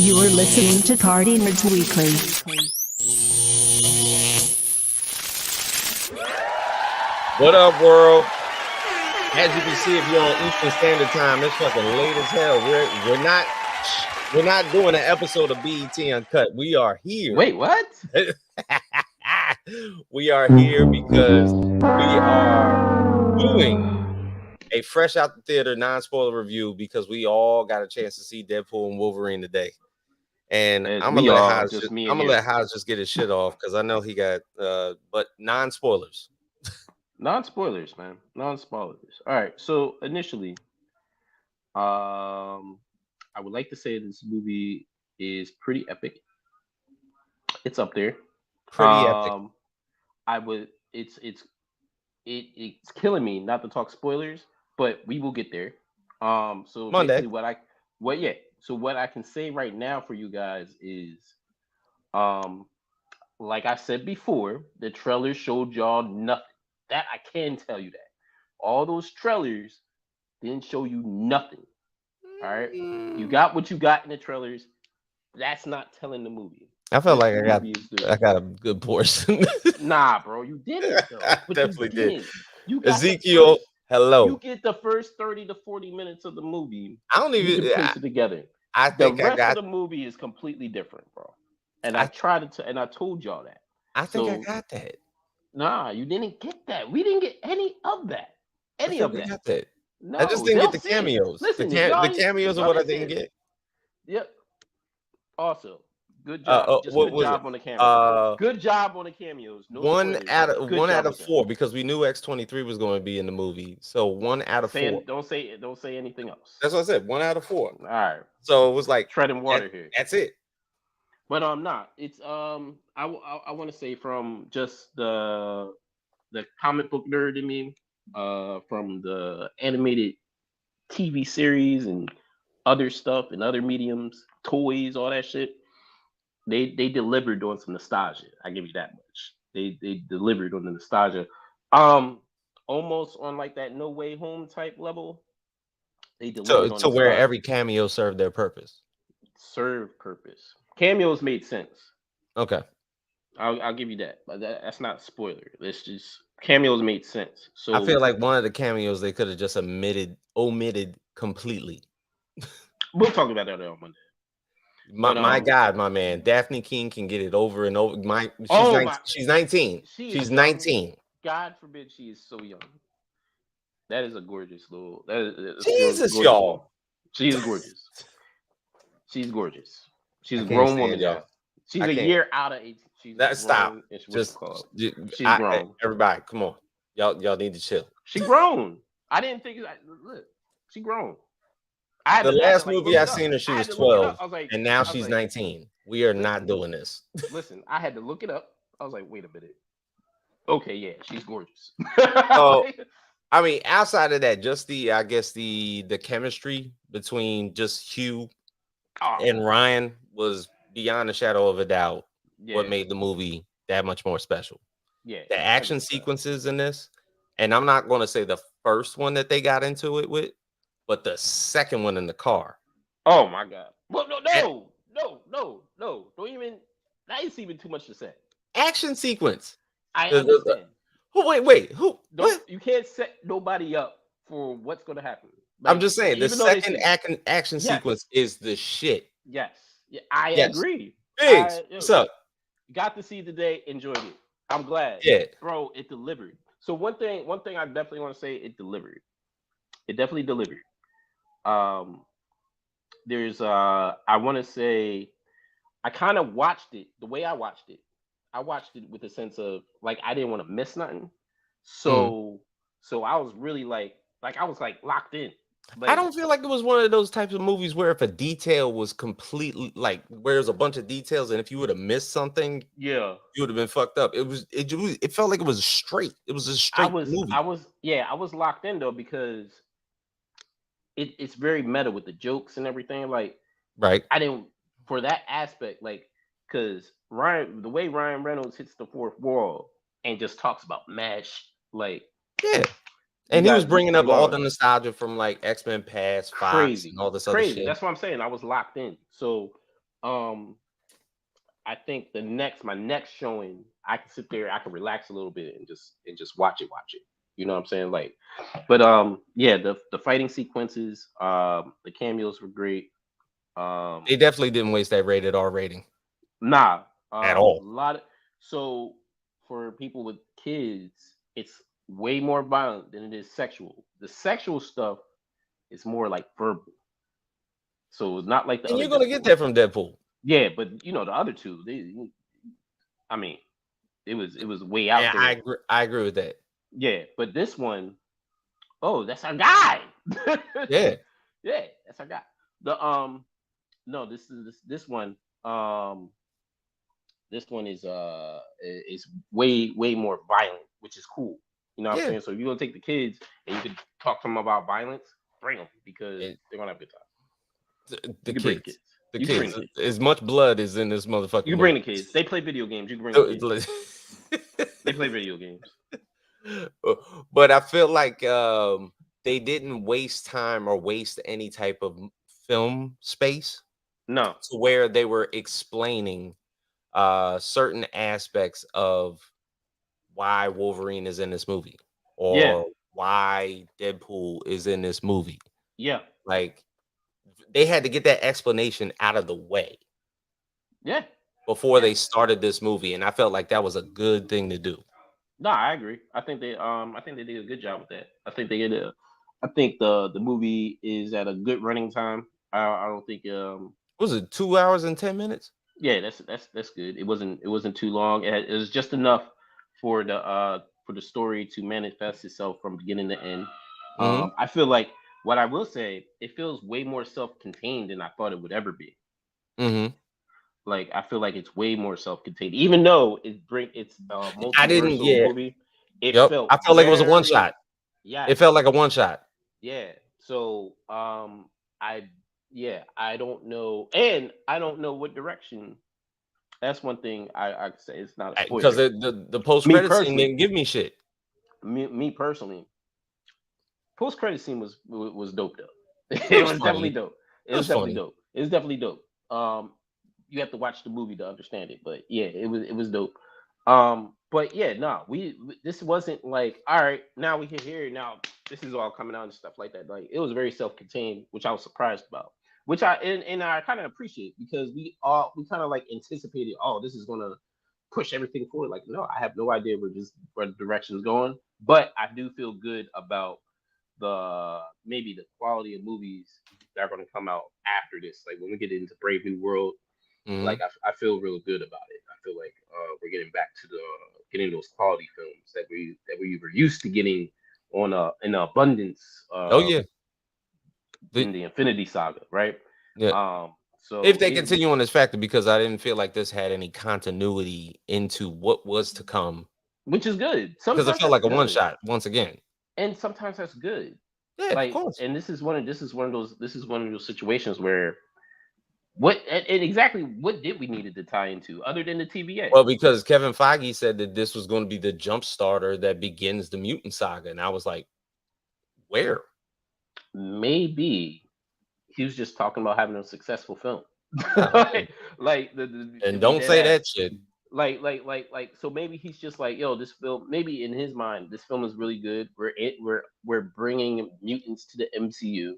You're listening to Partynerdz Weekly. What up, world? As you can see, if you're on Eastern Standard Time, it's fucking late as hell. We're not doing an episode of BET Uncut. We are here. Wait, what? We are here because we are doing a fresh out the theater non-spoiler review because we all got a chance to see Deadpool and Wolverine today. And I'm gonna let Haas just get his shit off because I know he got but non-spoilers. Non-spoilers, man. Non-spoilers. All right. So initially, I would like to say this movie is pretty epic. It's up there. Pretty epic. It's killing me not to talk spoilers, but we will get there. So Monday. basically what I can say right now for you guys is, like I said before, the trailer showed y'all nothing. That I can tell you that. All those trailers didn't show you nothing. All right, you got what you got in the trailers. That's not telling the movie. I felt like I got a good portion. Nah, bro, you didn't. Though. I definitely did. You got Ezekiel, hello. You get the first 30 to 40 minutes of the movie. I don't even piece it together. I think the rest of the movie is completely different, bro. And I told y'all that. I think I got that. Nah, you didn't get that. We didn't get any of that. I got that. No, I just didn't get the cameos. Listen, the cameos are what I didn't get. Yep. Also, good job. Good job on the cameos. Good job on the cameos. No one out of 4 because we knew X-23 was going to be in the movie. So 1 out of 4. Don't say anything else. That's what I said. 1 out of 4. All right. So it was like treading water here. That's it. But not. It's I want to say from just the comic book nerd in me, from the animated TV series and other stuff and other mediums, toys, all that shit. They delivered on some nostalgia. I give you that much. They delivered on the nostalgia. Almost on like that No Way Home type level. They delivered to where every cameo served their purpose. Served purpose. Cameos made sense. Okay. I'll give you that. But that's not a spoiler. It's just cameos made sense. So I feel like one of the cameos they could have just omitted completely. We'll talk about that on Monday. My God, my man, Daphne King can get it over and over. She's 19. She's 19. God forbid she is so young. That is a gorgeous little. Jesus, y'all. She is gorgeous. She's gorgeous. She's a grown woman, y'all. She's a year out of 18. Stop. She's grown. Everybody, come on. Y'all need to chill. She grown. I didn't think. Look, she grown. The last movie I seen her, she was 12, and now she's 19. We are not doing this. Listen, I had to look it up. I was like, wait a minute. Okay, yeah, she's gorgeous. So, I mean, outside of that, just the chemistry between just Hugh and Ryan was beyond a shadow of a doubt what made the movie that much more special. Yeah, the action sequences in this, and I'm not going to say the first one that they got into it with, but the second one in the car. Oh my God! Well, no! Don't even. That is even too much to say. Action sequence. I understand. Wait. Who? What? You can't set nobody up for what's going to happen. Like, I'm just saying the second action sequence is the shit. Yes. Yeah, I agree. Biggs, what's up? Got to see today. Enjoyed it. I'm glad. Yeah, bro, it delivered. So one thing I definitely want to say, it delivered. It definitely delivered. There's I want to say, I kind of watched it the way I watched it. I watched it with a sense of like I didn't want to miss nothing. So I was really like I was like locked in. Like, I don't feel like it was one of those types of movies where if a detail was completely like where there's a bunch of details and if you would have missed something, you would have been fucked up. It felt like it was straight. It was a straight movie. I was locked in though because it's very meta with the jokes and everything. Like, right. I didn't for that aspect, like, because the way Ryan Reynolds hits the fourth wall and just talks about MASH, like, and he was bringing up all the nostalgia from like X-Men Past, Fox, and all this other shit. That's what I'm saying. I was locked in. So I think my next showing, I can sit there, I can relax a little bit and just watch it. You know what I'm saying? Like, but yeah, the fighting sequences, the cameos were great. They definitely didn't waste that rated R rating Nah, at a all. lot of so for people with kids, it's way more violent than it is sexual. The sexual stuff is more like verbal, so it's not like the And other you're gonna get Deadpool. that from Deadpool. Yeah, but you know the other two, I mean, it was way out And there. I agree with that. Yeah, but this one, oh, that's our guy. Yeah. Yeah, that's our guy. The no, this one this one is way more violent, which is cool. You know what I'm Yeah. saying? So if you're gonna take the kids and you can talk to them about violence, bring them because And they're gonna have a good time. the You can bring the kids. kids. The You can bring kids. the kids. As much blood is in this motherfucking You can bring movie. the kids. They play video games. You can bring the kids. So, They play video games. but I feel like they didn't waste time or waste any type of film space No. to where they were explaining certain aspects of why Wolverine is in this movie Yeah. or why Deadpool is in this movie. Yeah. Like they had to get that explanation out of the way Yeah. before Yeah. they started this movie, and I felt like that was a good thing to do. No, I agree. I think they did a good job with that. I think the movie is at a good running time. I don't think Was it 2 hours and 10 minutes? yeah, that's good. It wasn't too long. It was just enough for the story to manifest itself from beginning to end. Hmm. I feel like what I will say, it feels way more self-contained than I thought it would ever be. Hmm. Like I feel like it's way more self-contained, even though it's a I didn't. multiversal Yeah. movie. It Yep. felt I felt like it was a one very shot. yes, It felt like a one shot. yeah. So I I don't know, and I don't know what direction. That's one thing I could say. It's not a Because spoiler. the post Me credit scene personally, didn't give me shit. me personally, post credit scene was dope though. It It was was definitely funny. dope. It It was was definitely funny. dope. It was definitely dope. You have to watch the movie to understand it, but yeah, it was dope. But yeah, no, this wasn't like all right, now we can hear it now. This is all coming out and stuff like that. Like it was very self-contained, which I was surprised about. Which I kind of appreciate because we kind of like anticipated, oh, this is gonna push everything forward. Like, no, I have no idea where the direction's going, but I do feel good about the maybe the quality of movies that are going to come out after this. Like when we get into Brave New World, Hmm. like I feel real good about it. I feel like we're getting back to getting those quality films that we were used to getting on in abundance Oh yeah. in the Infinity Saga, right? Yeah. If So they continue on this factor, because I didn't feel like this had any continuity into what was to come, which is good. because it Sometimes felt that's like a one good, shot once again. and sometimes that's good. Yeah, of Like, course. and this is one of those situations where and exactly what did we needed to tie into other than the TVA? Well, because Kevin Feige said that this was going to be the jump starter that begins the mutant saga, and I was like, where? Maybe he was just talking about having a successful film. And like to be don't dead say ass. that shit. So maybe he's just like, yo, this film, maybe in his mind this film is really good. We're bringing mutants to the MCU.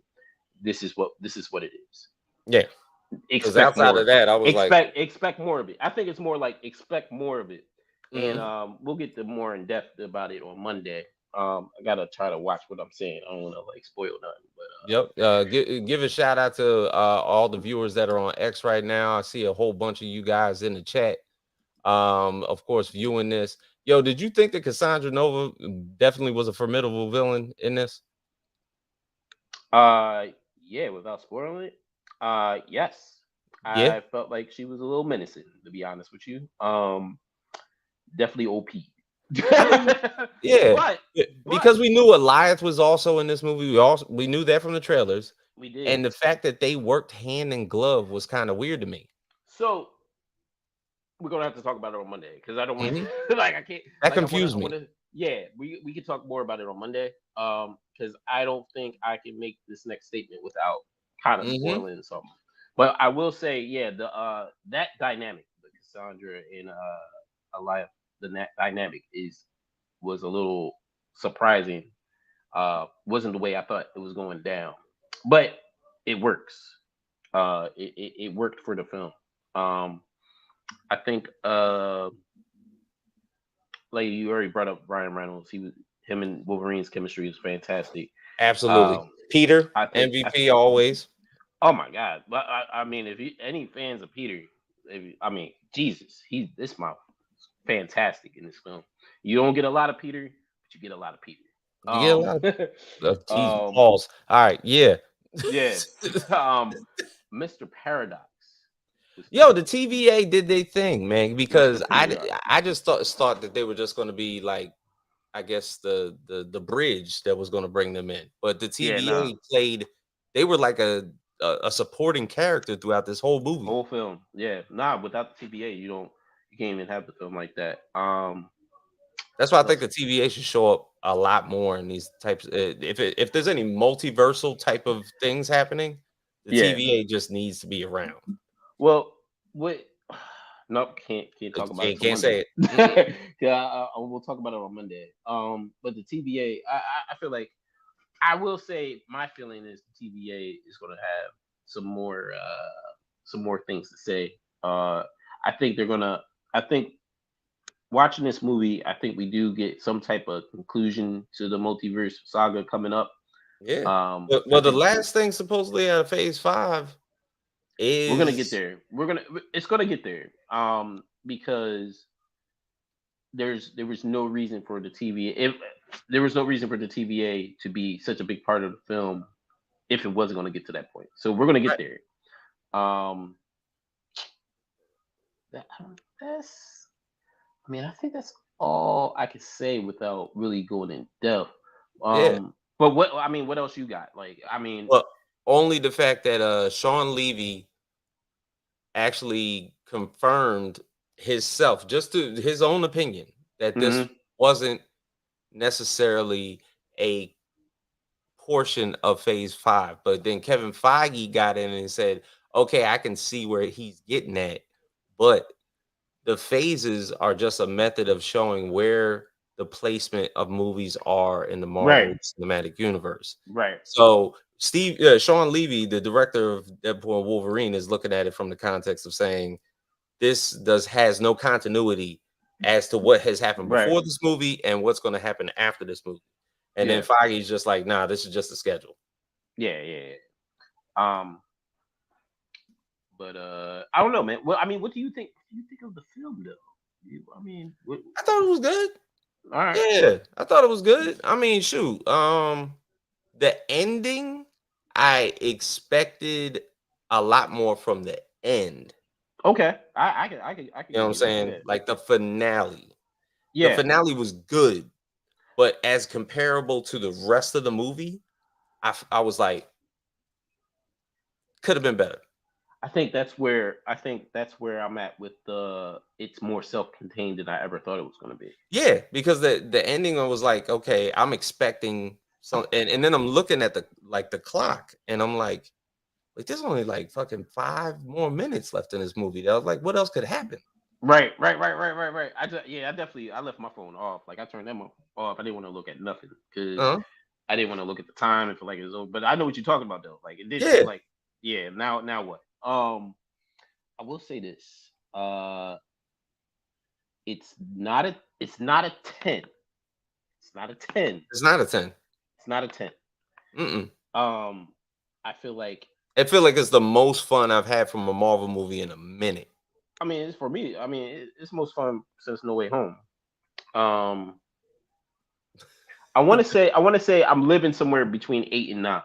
This is what it is. Yeah, because Expect outside more of of it. that, I was like, Expect more of it. I think it's more like expect more of it. And mhm. we'll get to more in depth about it on Monday. I gotta try to watch what I'm saying. I don't want to like spoil nothing, but Yep. Give a shout out to all the viewers that are on X right now. I see a whole bunch of you guys in the chat. Of course, viewing this. Yo, did you think that Cassandra Nova definitely was a formidable villain in this? yeah, without spoiling it, yes, Yeah. I felt like she was a little menacing, to be honest with you. Definitely OP. I mean, yeah, but because we knew Elias was also in this movie. We knew that from the trailers, we and did. the fact that they worked hand in glove was kind of weird to me. So we're gonna have to talk about it on Monday because I don't want Mhm. like I can't That like I want to confused me. yeah, we can talk more about it on Monday. Because I don't think I can make this next statement without kind of Hmm. spoiling something. But I will say, yeah, the that dynamic, the Cassandra and Aliyah, dynamic was a little surprising. Wasn't the way I thought it was going down, but it works. It worked for the film. I think like you already brought up Ryan Reynolds. Him and Wolverine's chemistry is fantastic. Absolutely. Peter, I think MVP always. oh my god! But I mean, if you any fans of Peter, I mean, Jesus, this mouth fantastic in this film. You don't get a lot of Peter, but you get a lot of Peter. You get a lot of balls. All right, yeah. Yeah. Mr. Paradox. Yo, the TVA did their thing, man, because I just thought that they were just going to be like, I guess the bridge that was going to bring them in, but the TVA played. They were like a supporting character throughout this whole movie, whole film. Yeah, without the TVA, you can't even have the film like that. That's why I think the TVA should show up a lot more in these types. If there's any multiversal type of things happening, the TVA just needs to be around. Well, what? Nope, can't talk about it. Can't say it. Yeah, we'll talk about it on Monday. But the TVA, I feel like I will say my feeling is the TVA is going to have some more things to say. I think they're gonna. I think watching this movie, I think we do get some type of conclusion to the multiverse saga coming up. Yeah. Well, the last thing supposedly out of Phase 5 is we're gonna get there. It's gonna get there. Because there was no reason for the TVA. There was no reason for the TVA to be such a big part of the film if it wasn't going to get to that point. So we're going to get there. I think that's all I could say without really going in depth. But what else you got? Well, only the fact that Sean Levy actually confirmed himself, just to his own opinion, that this wasn't necessarily a portion of Phase 5. But then Kevin Feige got in and said, okay, I can see where he's getting at, but the phases are just a method of showing where the placement of movies are in the Marvel Cinematic Universe. Right. So Sean Levy, the director of Deadpool and Wolverine, is looking at it from the context of saying this has no continuity as to what has happened before this movie and what's going to happen after this movie. And then Feige's just like, nah, this is just a schedule. Yeah. But I don't know, man. Well, I mean, what do you think? What do you think of the film, though? I thought it was good. All right. Yeah, I thought it was good. I mean, shoot. The ending, I expected a lot more from the end. Okay, I can. You know what I'm saying? Like the finale. Yeah, the finale was good, but as comparable to the rest of the movie, I was like, could have been better. I think that's where I'm at with it's more self-contained than I ever thought it was going to be. Yeah, because the ending was like, okay, I'm expecting some, and then I'm looking at the clock, and I'm like, there's only like fucking 5 more minutes left in this movie. I was like, what else could happen? Right. I definitely left my phone off. Like I turned them off. I didn't want to look at nothing because I didn't want to look at the time and feel like it was over. But I know what you're talking about though. Like it did feel like, yeah. Now what? I will say this. It's not a 10. It's not a 10. It's not a 10. It's not a 10. I feel like it's the most fun I've had from a Marvel movie in a minute. I mean, it's for me. I mean, it's most fun since No Way Home. I want to say I'm living somewhere between 8 and 9.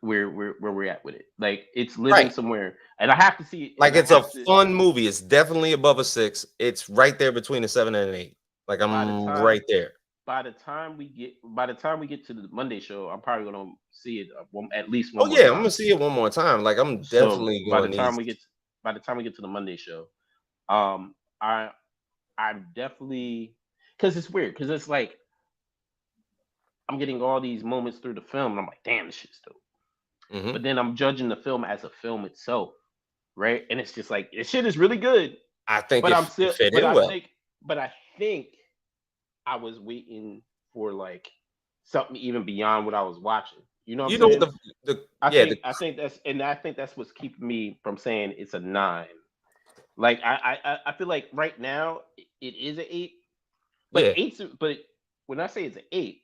Where we're at with it. Like it's living somewhere, and I have to see it. Like it's a fun movie. It's definitely above a 6. It's right there between a 7 and an 8. Like I'm right there. By the time we get to the Monday show, I'm probably gonna see it at least one. Oh yeah, I'm gonna see it one more time. Like I'm definitely by the time we get to the Monday show, I'm definitely, because it's weird, because it's like I'm getting all these moments through the film, and I'm like, damn, this shit's dope. Mhm. but then I'm judging the film as a film itself, right? And it's just like this shit is really good, I think but I'm it still, fit in well. but I think I was waiting for like something even beyond what I was watching. You know what I'm You know what saying? the I yeah, think I think that's what's keeping me from saying it's a 9. Like I feel like right now it is an 8, but yeah. but when I say it's an 8,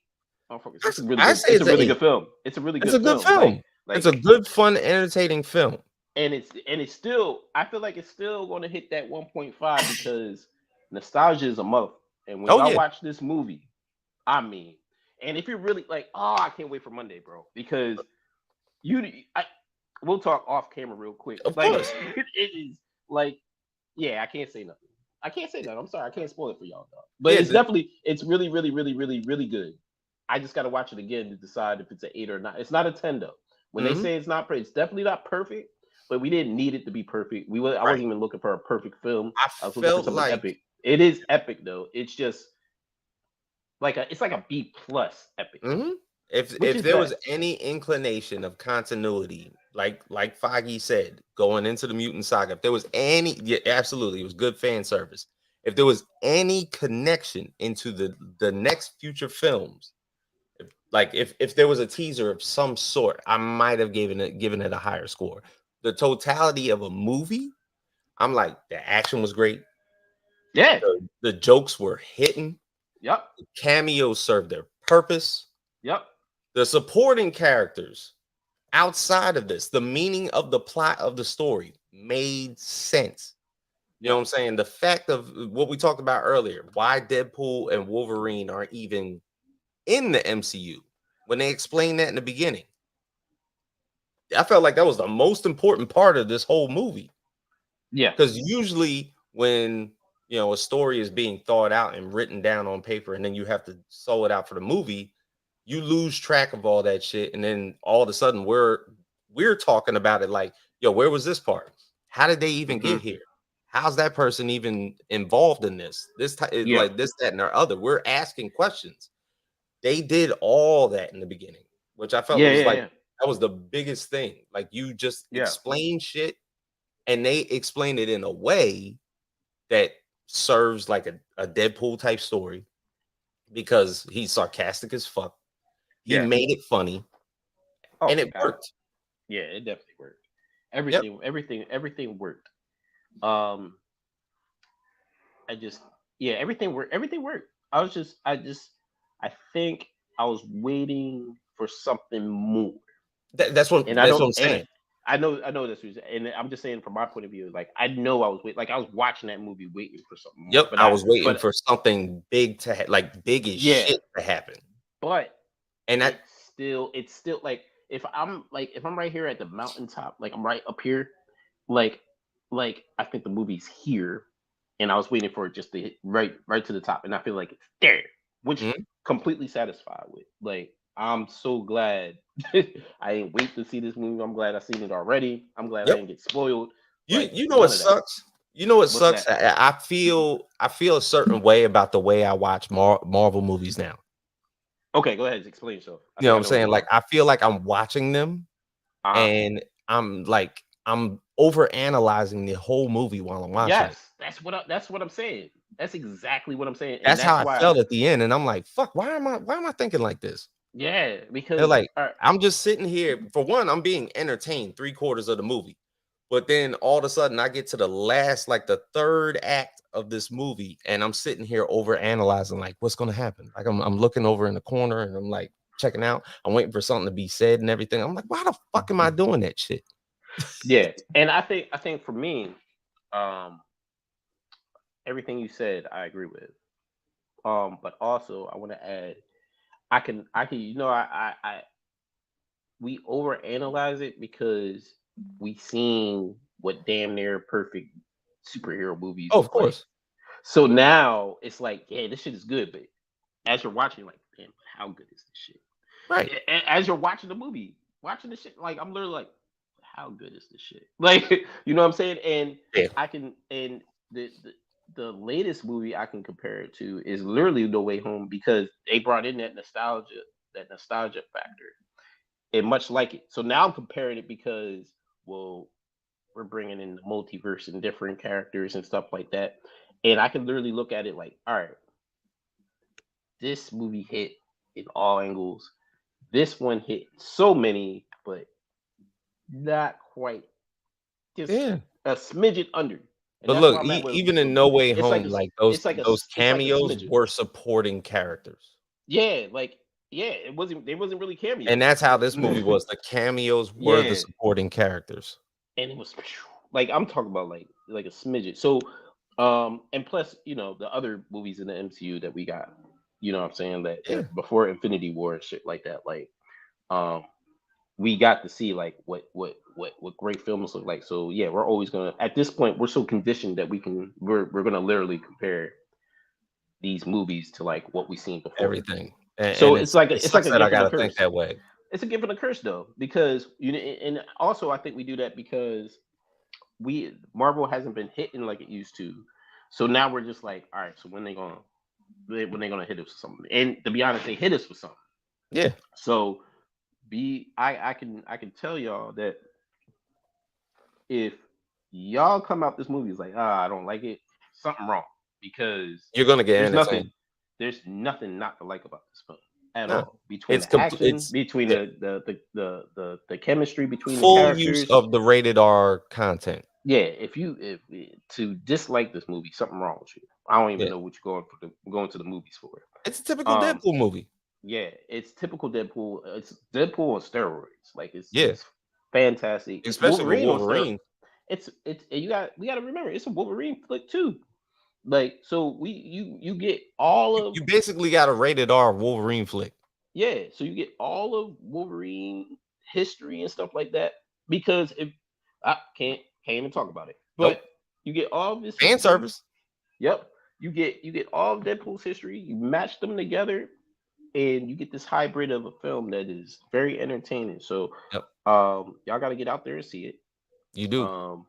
motherfuckers, I it's a really I good. say It's a it's an really 8. good film. It's a really It's good a good film. film. It's a good, fun, entertaining film. And it's still. I feel like it's still going to hit that 1.5 because nostalgia is a mother. And when Oh y'all yeah, watch this movie, I mean, and if you're really like, oh, I can't wait for Monday, bro, because we'll talk off camera real quick. of Like course. it is like, yeah, I can't say nothing. I can't say nothing. I'm sorry, I can't spoil it for y'all, though. But Yeah, it's definitely, it's really, really, really, really, really good. I just got to watch it again to decide if it's an 8 or not. It's not a 10 though. When they mhm, say it's not perfect, it's definitely not perfect. But we didn't need it to be perfect. I right. wasn't even looking for a perfect film. I I was looking for felt something like epic. It is epic though. It's just it's like a B plus epic, mhm, which if is there was best. any inclination of continuity, like Feige said, going into the Mutant Saga, if there was any, yeah, absolutely, it was good fan service. If there was any connection into the next future films, like if there was a teaser of some sort, I might have given it a higher score. The totality of a movie, I'm like, the action was great. Yeah. The jokes were hitting. Yep. The cameos served their purpose. Yep. The supporting characters outside of this, the meaning of the plot of the story made sense. You know what Yep. I'm saying? The fact of what we talked about earlier, why Deadpool and Wolverine aren't even in the MCU when they explained that in the beginning. I felt like that was the most important part of this whole movie. Yeah. Because usually when a story is being thought out and written down on paper, and then you have to sew it out for the movie, you lose track of all that shit, and then all of a sudden we're talking about it like, yo, where was this part? How did they even Hmm. get here? How's that person even involved in this? Yeah. Like this, that, and our other. We're asking questions. They did all that in the beginning, which I felt Yeah. was Yeah. like Yeah. that was the biggest thing. Like you just Yeah. explain shit, and they explain it in a way that serves like a Deadpool type story because he's sarcastic as fuck. He Yeah. made it funny Oh and my it god. worked. Yeah, it definitely worked. Yep. Everything worked. Um, I just, yeah, everything worked. Everything worked. I think I was waiting for something more, That's what and I that's don't, what I'm saying. I know this was, and I'm just saying from my point of view, like I know I was waiting, like I was watching that movie waiting for something more, Yep. I was waiting for something big to like big as yeah, shit to happen. but And that it's still like if I'm right here at the mountaintop, like I'm right up here, like I think the movie's here, and I was waiting for it just to hit right to the top, and I feel like it's there, which mhm, completely satisfied with. Like I'm so glad I didn't wait to see this movie. I'm glad I seen it already. I'm glad I yep. didn't get spoiled. You Like you know what none of that. sucks? You know what What's sucks? that? I feel a certain way about the way I watch Marvel movies now. Okay, go ahead. Explain yourself. I You know think what I I'm know where saying? you're Like going. I feel like I'm watching them Uh huh. and I'm over analyzing the whole movie while I'm watching it. Yes, that's what I'm saying. That's exactly what I'm saying, and That's how that's I why. felt at the end, and I'm like, "Fuck, why am I thinking like this?" Yeah, They're because like, I'm just sitting here. For one, I'm being entertained 3/4 of the movie, but then all of a sudden, I get to the last, like the third act of this movie, and I'm sitting here over analyzing, like, what's gonna happen? Like, I'm looking over in the corner, and I'm like checking out. I'm waiting for something to be said and everything. I'm like, why the fuck am I doing that shit? yeah, and I think for me, um, everything you said, I agree with. But also I want to add, I can we overanalyze it because we seen what damn near perfect superhero movies Oh, of look like. course, So now it's like, yeah, this shit is good, but as you're watching, you're like, damn, how good is this shit? right? As you're watching the movie, watching the shit, like I'm literally like, how good is this shit? Like, you know what I'm saying? And Yeah. I can, and the latest movie I can compare it to is literally No Way Home because they brought in that nostalgia factor. and much like it. So now I'm comparing it because, well, we're bringing in the multiverse and different characters and stuff like that. And I can literally look at it like, all right, this movie hit in all angles. This one hit so many, but not quite. Just a smidget under. And but look, even in No Way Home, like those cameos were supporting characters. Yeah, like it wasn't. They wasn't really cameos. And that's how this movie was. The cameos were the supporting characters. And it was like I'm talking about like a smidget. So, and plus, you know, the other movies in the MCU that we got, you know what I'm saying, that before Infinity War and shit like that, like, we got to see like what great films look like. So yeah, we're always gonna, at this point, we're so conditioned that we're gonna literally compare these movies to like what we've seen before. Everything. So it's like a that I gotta think that way. It's a gift and a curse though, because and also I think we do that because Marvel hasn't been hitting like it used to. So now we're just like, all right, so when they gonna hit us with something? And to be honest, they hit us with something. Yeah. So I can tell y'all that if y'all come out this movie is like, I don't like it, something wrong, because you're gonna get there's nothing not to like about this film at all. Between the action, between the chemistry between full the characters, use of the rated R content. Yeah, if to dislike this movie, something wrong with you. I don't even know what you're going to the movies for. It's a typical Deadpool movie. Yeah, it's typical Deadpool. It's Deadpool on steroids. Like it's fantastic. Especially Wolverine. It's we got to remember it's a Wolverine flick too. Like, so you get all of, you basically got a rated R Wolverine flick. Yeah, so you get all of Wolverine history and stuff like that, because if I can't even talk about it, but you get all of this fan service. Yep, you get all of Deadpool's history. You match them together, and you get this hybrid of a film that is very entertaining. So, y'all got to get out there and see it. You do.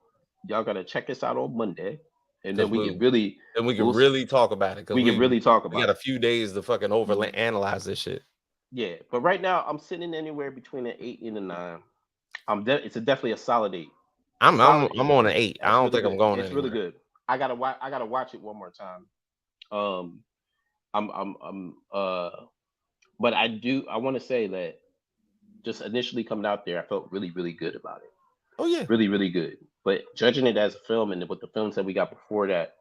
Y'all got to check us out on Monday. And then we can really talk about it. We can really talk about it. We got a few days to fucking analyze this shit. Yeah, but right now I'm sitting anywhere between an 8 and a 9. It's definitely a solid 8. I'm on an 8. I don't think I'm going. It's really good. I gotta watch it one more time. But I want to say that just initially coming out there, I felt really, really good about it. Oh yeah, really, really good. But judging it as a film and with the films that we got before that,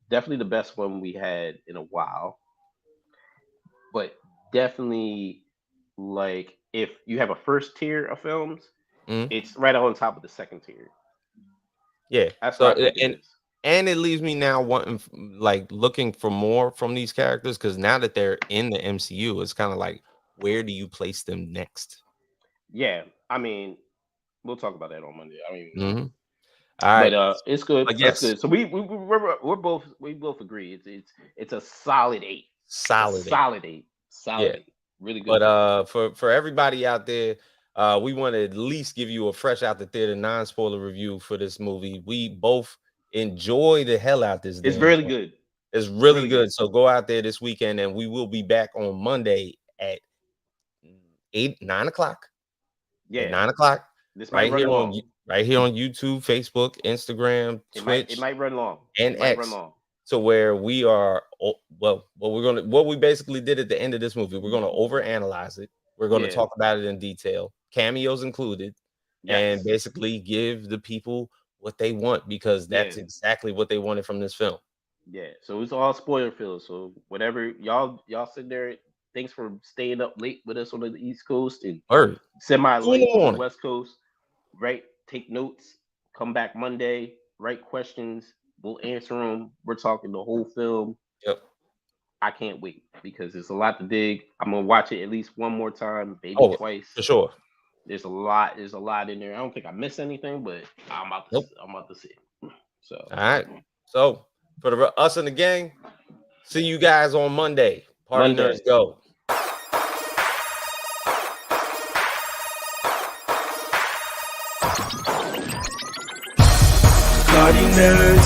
definitely the best one we had in a while. But definitely, like, if you have a first tier of films, it's right on top of the second tier. Yeah, that's and it leaves me now wanting, like, looking for more from these characters, because now that they're in the MCU, it's kind of like, where do you place them next? Yeah, I mean, we'll talk about that on Monday. I mean, all right, but it's good. That's good. So we both agree. It's a solid 8. Solid 8. Really good. But for everybody out there, we want to at least give you a fresh out the theater non-spoiler review for this movie. We both enjoy the hell out this. It's really good. It's really good. So go out there this weekend, and we will be back on Monday at 9 o'clock. Yeah, 9 o'clock. This right here on YouTube, Facebook, Instagram, Twitch. It might run long. And X. So where we are, what we basically did at the end of this movie, we're going to overanalyze it. We're going to talk about it in detail, cameos included, and basically give the people what they want, because that's exactly what they wanted from this film. Yeah. So it's all spoiler filled. So whatever y'all sit there. Thanks for staying up late with us on the East Coast and semi-late on the West Coast. Right? Take notes. Come back Monday. Write questions. We'll answer them. We're talking the whole film. Yep. I can't wait, because there's a lot to dig. I'm gonna watch it at least one more time, maybe twice. For sure. There's a lot in there. I don't think I missed anything, but I'm about to see it. So all right. So for us and the gang, see you guys on Monday. Partynerdz go. Partynerdz.